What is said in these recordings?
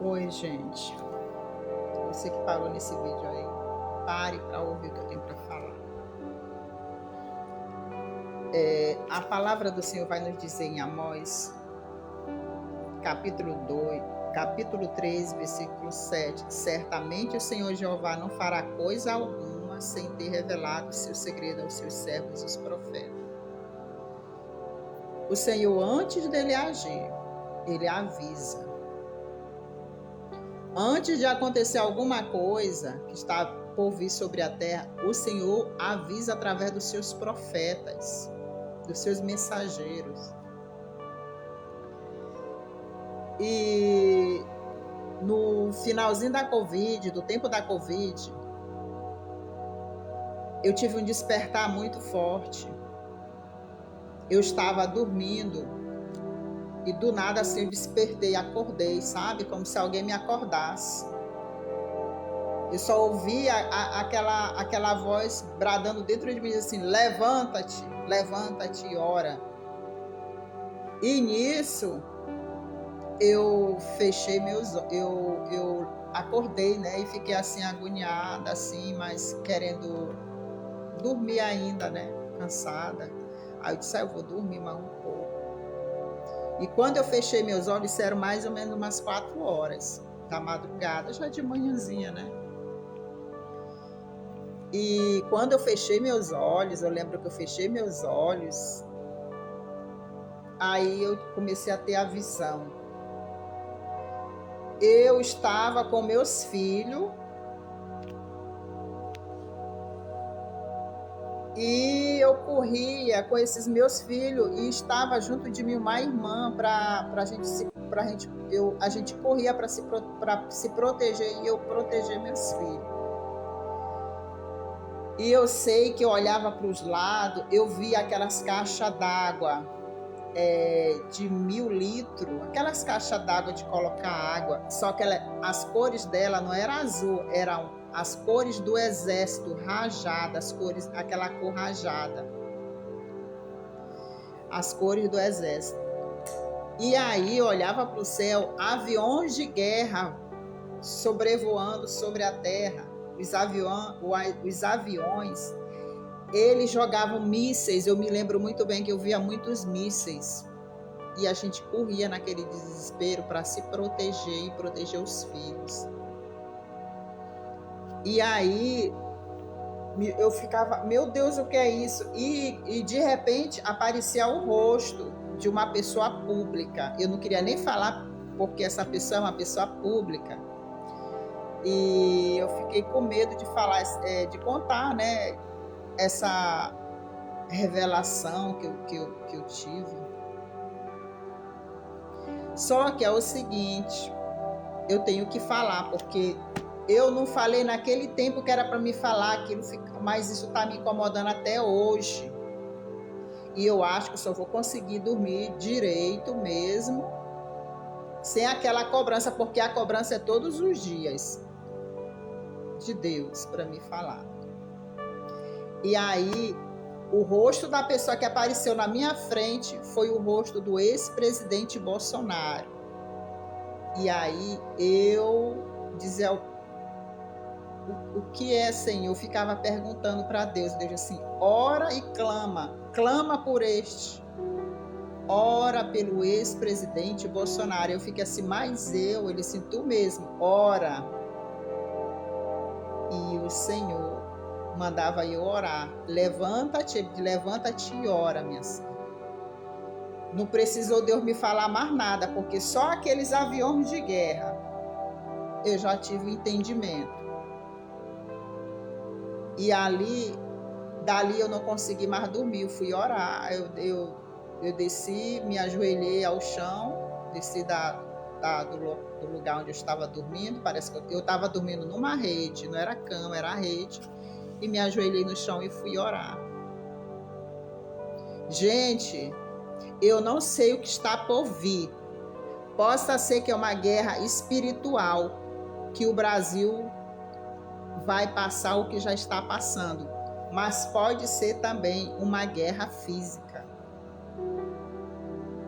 Oi, gente. Você que parou nesse vídeo aí, pare para ouvir o que eu tenho para falar. A palavra do Senhor vai nos dizer em Amós, capítulo 2, capítulo 3, versículo 7. Certamente o Senhor Jeová não fará coisa alguma sem ter revelado seu segredo aos seus servos, os profetas. O Senhor, antes dele agir, ele avisa. Antes de acontecer alguma coisa que está por vir sobre a terra, o Senhor avisa através dos seus profetas, dos seus mensageiros. E no finalzinho da Covid, do tempo da Covid, eu tive um despertar muito forte. Eu estava dormindo e do nada assim eu despertei, acordei, sabe? Como se alguém me acordasse. Eu só ouvia aquela voz bradando dentro de mim assim: levanta-te, levanta-te e ora. E nisso eu fechei meus olhos, eu acordei, né? E fiquei assim agoniada, assim, mas querendo dormir ainda, né? Cansada. Aí eu disse: eu vou dormir mais um pouco. E quando eu fechei meus olhos, eram mais ou menos umas 4 horas da madrugada, já de manhãzinha, né? E quando eu fechei meus olhos, eu lembro que eu fechei meus olhos, aí eu comecei a ter a visão. Eu estava com meus filhos e eu corria com esses meus filhos e estava junto de mim uma irmã a gente corria para se proteger e eu proteger meus filhos. E eu sei que eu olhava para os lados, eu via aquelas caixas d'água de 1.000 litros, aquelas caixas d'água de colocar água, só que as cores dela não eram azul, eram as cores do exército, rajadas, aquela cor rajada, as cores do exército. E aí eu olhava para o céu, aviões de guerra sobrevoando sobre a terra, os aviões, eles jogavam mísseis. Eu me lembro muito bem que eu via muitos mísseis e a gente corria naquele desespero para se proteger e proteger os filhos. E aí eu ficava, meu Deus, o que é isso? E de repente aparecia o rosto de uma pessoa pública. Eu não queria nem falar porque essa pessoa é uma pessoa pública. E eu fiquei com medo de falar, de contar, né, essa revelação que eu tive. Só que é o seguinte, eu tenho que falar, porque eu não falei naquele tempo que era para me falar aquilo, mas isso está me incomodando até hoje. E eu acho que só vou conseguir dormir direito mesmo, sem aquela cobrança, porque a cobrança é todos os dias de Deus para me falar. E aí, o rosto da pessoa que apareceu na minha frente foi o rosto do ex-presidente Bolsonaro. E aí eu dizia: o que é, Senhor? Eu ficava perguntando para Deus. Deus assim: ora e clama, clama por este. Ora pelo ex-presidente Bolsonaro. Eu fiquei assim: mas ele assim: tu mesmo, ora. E o Senhor mandava eu orar: levanta-te e ora, minha senhora. Não precisou Deus me falar mais nada, porque só aqueles aviões de guerra eu já tive o entendimento. E dali eu não consegui mais dormir, eu fui orar, eu desci, me ajoelhei ao chão, desci do lugar onde eu estava dormindo, parece que eu estava dormindo numa rede, não era cama, era rede, e me ajoelhei no chão e fui orar. Gente, eu não sei o que está por vir. Possa ser que é uma guerra espiritual, que o Brasil vai passar o que já está passando, mas pode ser também uma guerra física.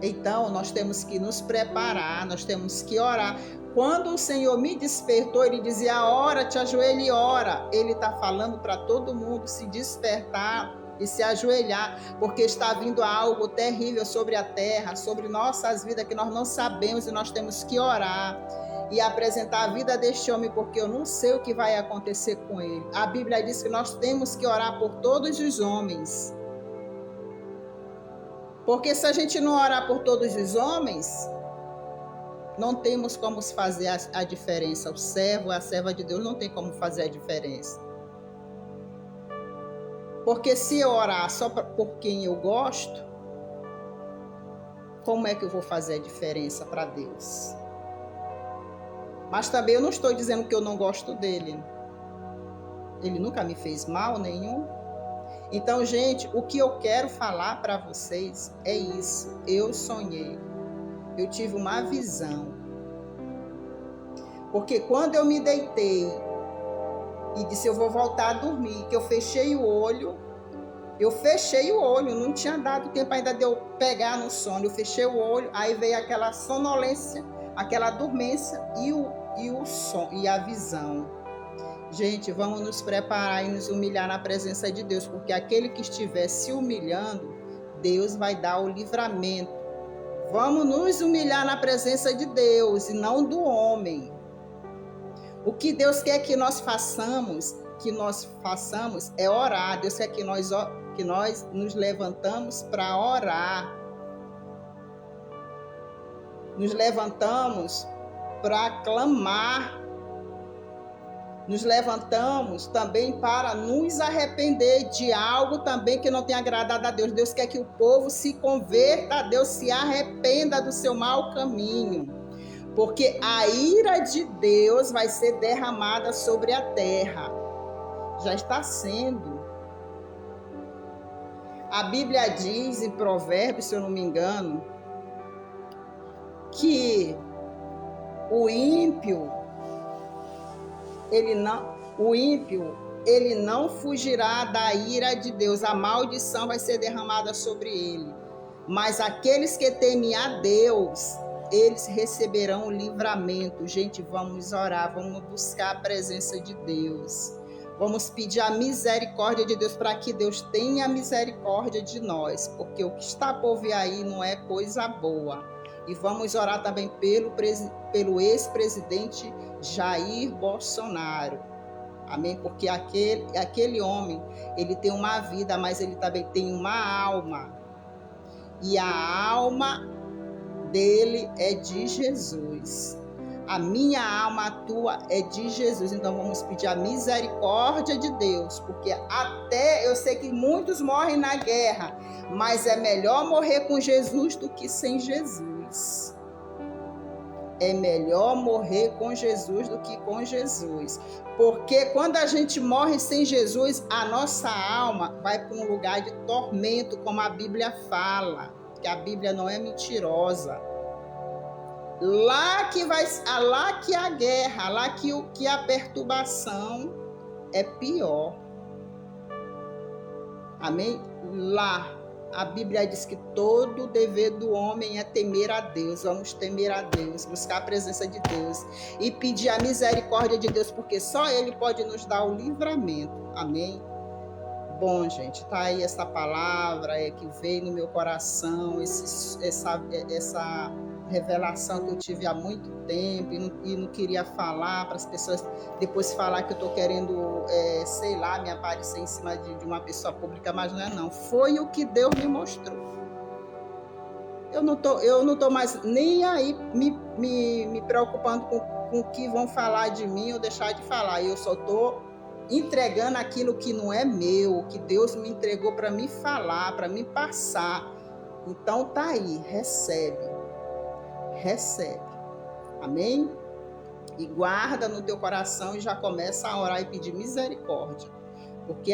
Então, nós temos que nos preparar, nós temos que orar. Quando o Senhor me despertou, Ele dizia, ora, te ajoelha e ora. Ele está falando para todo mundo se despertar e se ajoelhar, porque está vindo algo terrível sobre a terra, sobre nossas vidas, que nós não sabemos, e nós temos que orar e apresentar a vida deste homem, porque eu não sei o que vai acontecer com ele. A Bíblia diz que nós temos que orar por todos os homens. Porque se a gente não orar por todos os homens, não temos como fazer a diferença. O servo, a serva de Deus não tem como fazer a diferença. Porque se eu orar só por quem eu gosto, como é que eu vou fazer a diferença para Deus? Mas também eu não estou dizendo que eu não gosto dele. Ele nunca me fez mal nenhum. Então, gente, o que eu quero falar para vocês é isso. Eu sonhei. Eu tive uma visão. Porque quando eu me deitei e disse, eu vou voltar a dormir, que eu fechei o olho, não tinha dado tempo ainda de eu pegar no sono, eu fechei o olho, aí veio aquela sonolência, aquela dormência e a visão. Gente, vamos nos preparar e nos humilhar na presença de Deus, porque aquele que estiver se humilhando, Deus vai dar o livramento. Vamos nos humilhar na presença de Deus e não do homem. O que Deus quer que nós façamos é orar. Deus quer que nós nos levantamos para orar. Nos levantamos para clamar. Nos levantamos também para nos arrepender de algo também que não tem agradado a Deus. Deus quer que o povo se converta a Deus, se arrependa do seu mau caminho. Porque a ira de Deus vai ser derramada sobre a terra. Já está sendo. A Bíblia diz em Provérbios, se eu não me engano, que o ímpio, ele não fugirá da ira de Deus. A maldição vai ser derramada sobre ele. Mas aqueles que temem a Deus, eles receberão o livramento. Gente, vamos orar, vamos buscar a presença de Deus. Vamos pedir a misericórdia de Deus para que Deus tenha misericórdia de nós, porque o que está por vir aí não é coisa boa. E vamos orar também pelo ex-presidente Jair Bolsonaro. Amém? Porque aquele homem, ele tem uma vida, mas ele também tem uma alma. E a alma dele é de Jesus. A minha alma, a tua é de Jesus. Então vamos pedir a misericórdia de Deus, porque até eu sei que muitos morrem na guerra, mas é melhor morrer com Jesus do que sem Jesus. É melhor morrer com Jesus do que com Jesus. Porque quando a gente morre sem Jesus, a nossa alma vai para um lugar de tormento, como a Bíblia fala. Que a Bíblia não é mentirosa. Lá que a guerra, lá que a perturbação é pior. Amém? Lá, a Bíblia diz que todo o dever do homem é temer a Deus. Vamos temer a Deus, buscar a presença de Deus e pedir a misericórdia de Deus, porque só Ele pode nos dar o livramento. Amém? Bom, gente, tá aí essa palavra que veio no meu coração, essa revelação que eu tive há muito tempo e não queria falar para as pessoas depois falar que eu estou querendo, me aparecer em cima de uma pessoa pública, mas não é não. Foi o que Deus me mostrou. Eu não tô mais nem aí me preocupando com o que vão falar de mim ou deixar de falar. Eu só estou entregando aquilo que não é meu, que Deus me entregou para me falar, para me passar. Então tá aí, recebe. Amém? E guarda no teu coração e já começa a orar e pedir misericórdia. Porque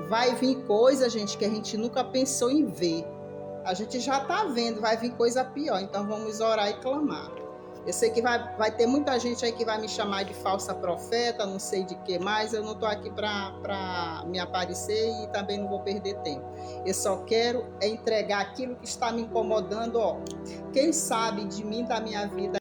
vai vir coisa, gente, que a gente nunca pensou em ver. A gente já tá vendo, vai vir coisa pior. Então vamos orar e clamar. Eu sei que vai ter muita gente aí que vai me chamar de falsa profeta, não sei de que mais. Eu não estou aqui para me aparecer e também não vou perder tempo. Eu só quero entregar aquilo que está me incomodando. Ó, quem sabe de mim, da minha vida,